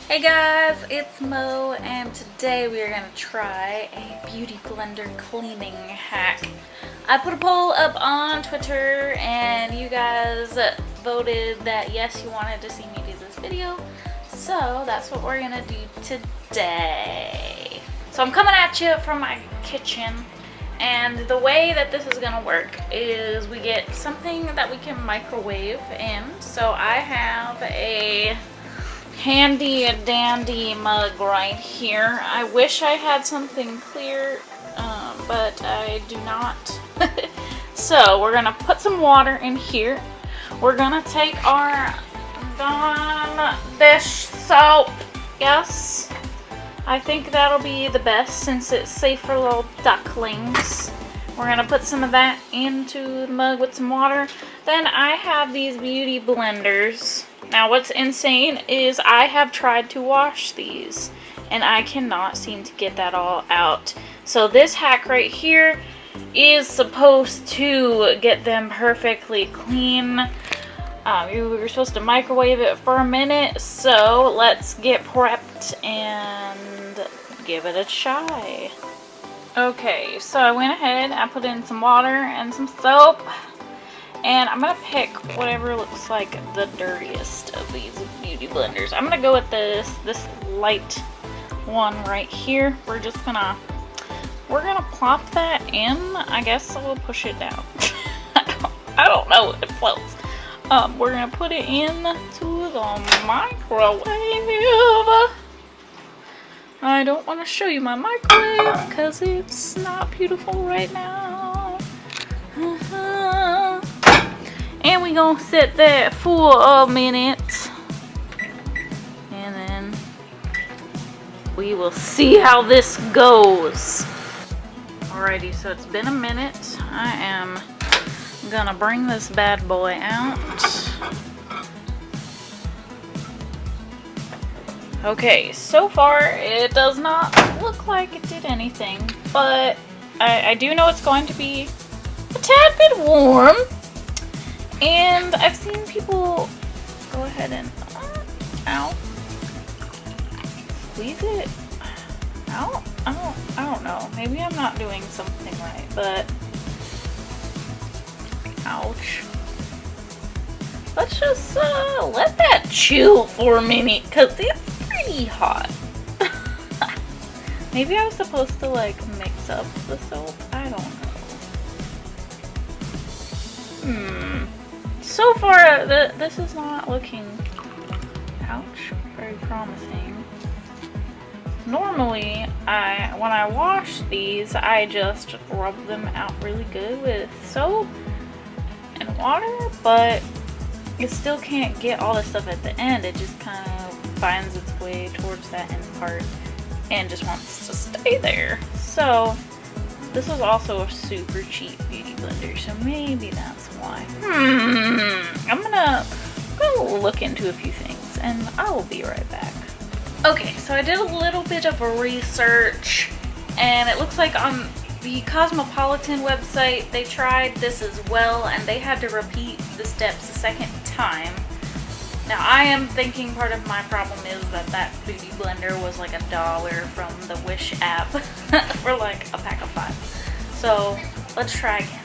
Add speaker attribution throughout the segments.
Speaker 1: Hey guys, it's Mo, and today we are going to try a beauty blender cleaning hack. I put a poll up on Twitter and you guys voted that yes, you wanted to see me do this video. So that's what we're going to do today. So I'm coming at you from my kitchen, and the way that this is going to work is we get something that we can microwave in. So I have a handy dandy mug right here. I wish I had something clear, but I do not. So we're gonna put some water in here. We're gonna take our Dawn dish soap. Yes, I think that'll be the best since it's safe for little ducklings. We're gonna put some of that into the mug with some water. Then I have these beauty blenders. Now what's insane is I have tried to wash these and I cannot seem to get that all out. So this hack right here is supposed to get them perfectly clean. You were supposed to microwave it for a minute, so let's get prepped and give it a try. Okay, so I went ahead, I put in some water and some soap. And I'm going to pick whatever looks like the dirtiest of these beauty blenders. I'm going to go with this light one right here. We're gonna plop that in. I guess we'll push it down. I don't know if it floats. We're going to put it into the microwave. I don't want to show you my microwave because it's not beautiful right now. And we gonna sit there for a minute, and then we will see how this goes. Alrighty, so it's been a minute. I am gonna bring this bad boy out. Okay, so far it does not look like it did anything, but I do know it's going to be a tad bit warm. And I've seen people go ahead and, ow, squeeze it out. I don't know. Maybe I'm not doing something right, but, ouch. Let's just, let that chill for a minute, because it's pretty hot. Maybe I was supposed to, like, mix up the soap. I don't know. So far, this is not looking, ouch, very promising. Normally, when I wash these, I just rub them out really good with soap and water, but it still can't get all the stuff at the end. It just kind of finds its way towards that end part and just wants to stay there. So this was also a super cheap beauty blender, so maybe that's why. I'm gonna look into a few things, and I will be right back. Okay, so I did a little bit of a research, and it looks like on the Cosmopolitan website, they tried this as well, and they had to repeat the steps a second time. Now, I am thinking part of my problem is that beauty blender was like $1 from the Wish app for like a pack of 5. So, let's try again.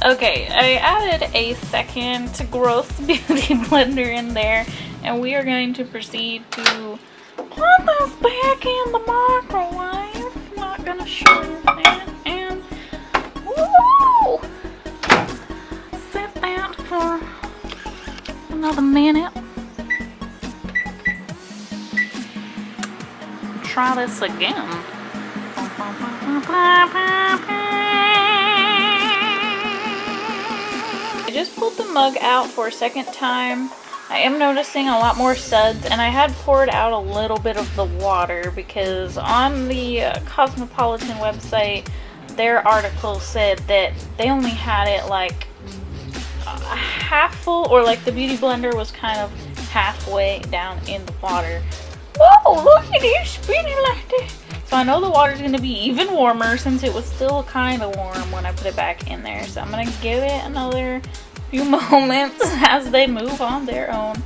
Speaker 1: Okay, I added a second gross beauty blender in there, and we are going to proceed to put this back in the microwave. Not gonna show you that, and woo! Set that for another minute. Try this again. I just pulled the mug out for a second time. I am noticing a lot more suds, and I had poured out a little bit of the water because on the Cosmopolitan website, their article said that they only had it like half full, or like the beauty blender was kind of halfway down in the water. Whoa, look at it spinning like that. So I know the water's going to be even warmer since it was still kind of warm when I put it back in there. So I'm going to give it another few moments as they move on their own.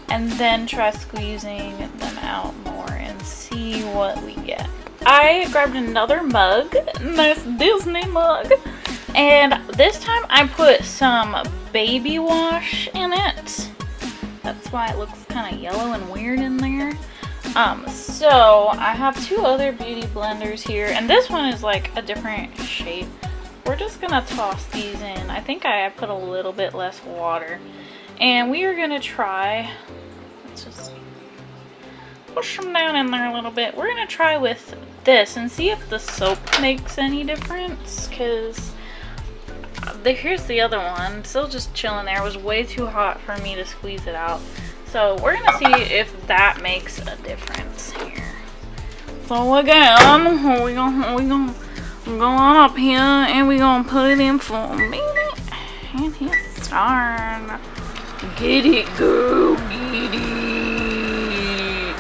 Speaker 1: and then try squeezing them out more and see what we get. I grabbed another mug, nice Disney mug, and this time I put some baby wash in it. That's why it looks kind of yellow and weird in there. So I have two other beauty blenders here, and this one is like a different shape. We're just gonna toss these in. I think I put a little bit less water, and we are gonna try, let's just push them down in there a little bit. We're gonna try with this and see if the soap makes any difference, because here's the other one, still just chilling there. It was way too hot for me to squeeze it out. So we're gonna see if that makes a difference here. So again, we gonna go on up here and we gonna put it in for a minute and hit start. Get it, girl, get it.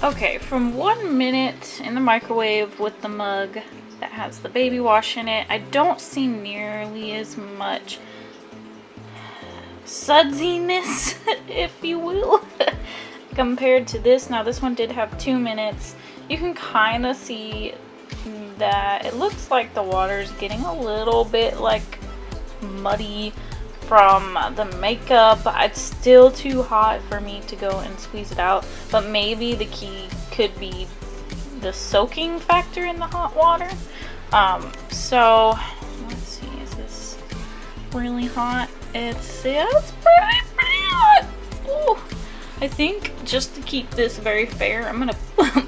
Speaker 1: Okay, from 1 minute in the microwave with the mug that has the baby wash in it, I don't see nearly as much sudsiness, if you will, compared to this. Now this one did have 2 minutes. You can kind of see that it looks like the water's getting a little bit like muddy from the makeup. It's still too hot for me to go and squeeze it out, but maybe the key could be the soaking factor in the hot water. So let's see, is this really hot? It's pretty hot. Ooh. I think just to keep this very fair, I'm gonna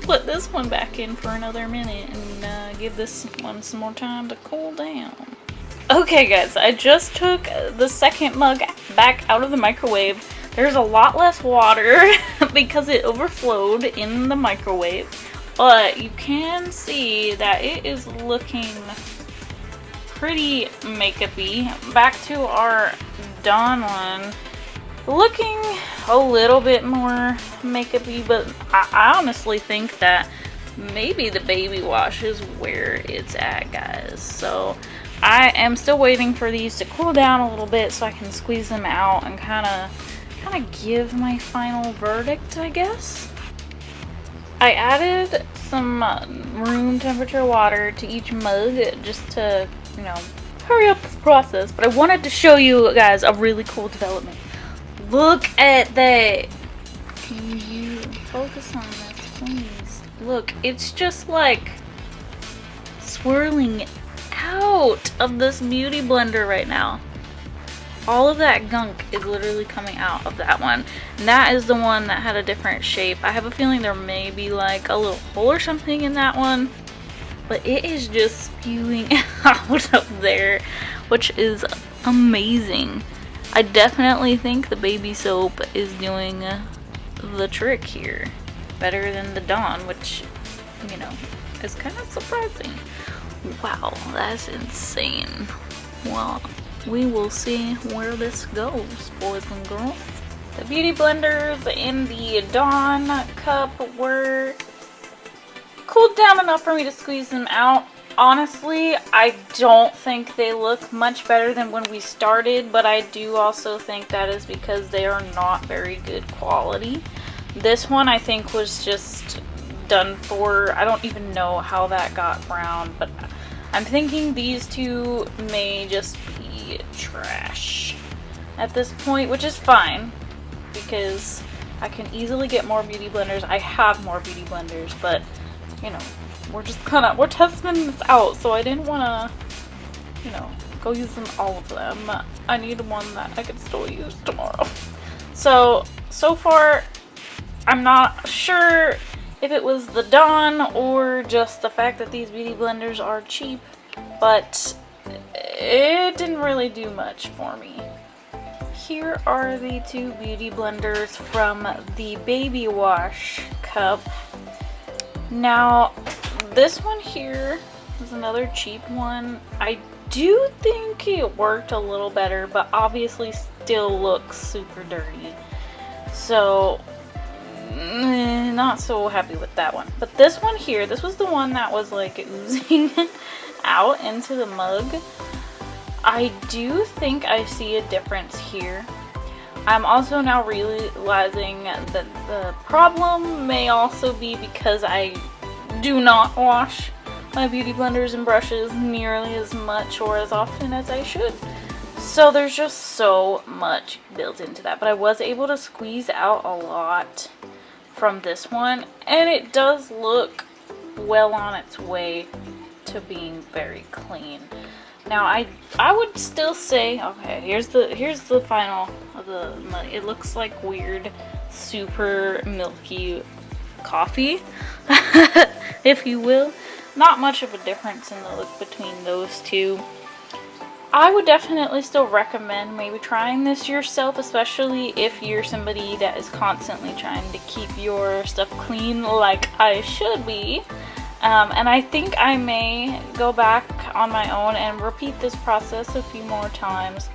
Speaker 1: put this one back in for another minute and give this one some more time to cool down. Okay guys, I just took the second mug back out of the microwave. There's a lot less water because it overflowed in the microwave, but you can see that it is looking pretty makeup-y. Back to our Dawn one, looking a little bit more makeup-y, but I honestly think that maybe the baby wash is where it's at, guys. So I am still waiting for these to cool down a little bit so I can squeeze them out and kind of give my final verdict, I guess. I added some room temperature water to each mug just to, you know, hurry up this process. But I wanted to show you guys a really cool development. Look at that. Can you focus on this, please? Look, it's just like swirling out of this beauty blender right now. All of that gunk is literally coming out of that one. And that is the one that had a different shape. I have a feeling there may be like a little hole or something in that one. But it is just spewing out of there, which is amazing. I definitely think the baby soap is doing the trick here. Better than the Dawn, which, you know, is kind of surprising. Wow, that's insane. Well, we will see where this goes, boys and girls. The beauty blenders in the Dawn cup were cooled down enough for me to squeeze them out. Honestly, I don't think they look much better than when we started, but I do also think that is because they are not very good quality. This one I think was just done for, I don't even know how that got brown, but I'm thinking these two may just be trash at this point, which is fine because I can easily get more beauty blenders. I have more beauty blenders, but you know, we're testing this out, so I didn't want to, you know, go using all of them. I need one that I could still use tomorrow. So far, I'm not sure if it was the Dawn or just the fact that these beauty blenders are cheap, but it didn't really do much for me. Here are the two beauty blenders from the baby wash cup. Now, this one here is another cheap one. I do think it worked a little better, but obviously still looks super dirty. So, not so happy with that one. But this one here, this was the one that was like oozing out into the mug. I do think I see a difference here. I'm also now realizing that the problem may also be because I do not wash my beauty blenders and brushes nearly as much or as often as I should. So there's just so much built into that. But I was able to squeeze out a lot from this one, and it does look well on its way to being very clean. Now I would still say, okay, here's the final of the mud. It looks like weird, super milky coffee, if you will. Not much of a difference in the look between those two. I would definitely still recommend maybe trying this yourself, especially if you're somebody that is constantly trying to keep your stuff clean like I should be. And I think I may go back on my own and repeat this process a few more times.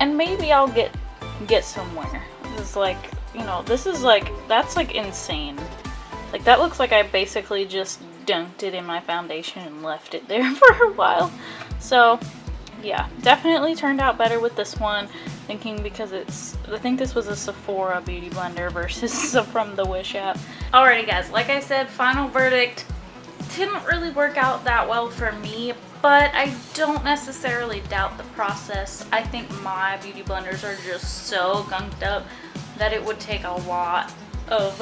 Speaker 1: And maybe I'll get somewhere. It's like, you know, this is like, that's like insane. Like, that looks like I basically just dunked it in my foundation and left it there for a while. So yeah, definitely turned out better with this one, thinking because I think this was a Sephora beauty blender versus from the Wish app. Alrighty guys, like I said, final verdict. Didn't really work out that well for me, but I don't necessarily doubt the process. I think my beauty blenders are just so gunked up that it would take a lot of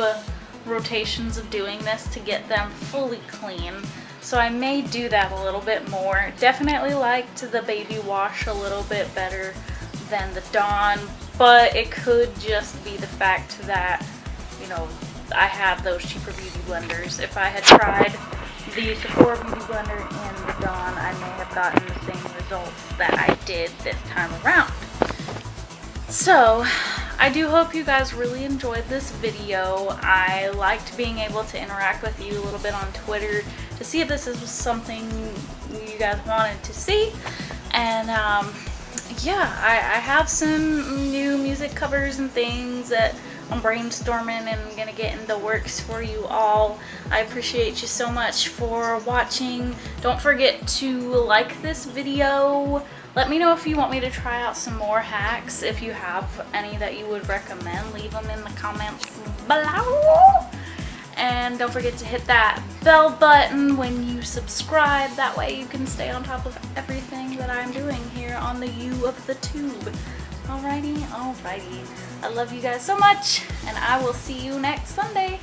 Speaker 1: rotations of doing this to get them fully clean. So I may do that a little bit more. Definitely liked the baby wash a little bit better than the Dawn, but it could just be the fact that, you know, I have those cheaper beauty blenders. If I had tried the Sephora beauty blender and the Dawn, I may have gotten the same results that I did this time around. So I do hope you guys really enjoyed this video. I liked being able to interact with you a little bit on Twitter to see if this is something you guys wanted to see. And yeah, I have some new music covers and things that I'm brainstorming and gonna get in the works for you all. I appreciate you so much for watching. Don't forget to like this video. Let me know if you want me to try out some more hacks. If you have any that you would recommend, leave them in the comments below. And don't forget to hit that bell button when you subscribe. That way you can stay on top of everything that I'm doing here on the U of the tube. Alrighty. I love you guys so much, and I will see you next Sunday.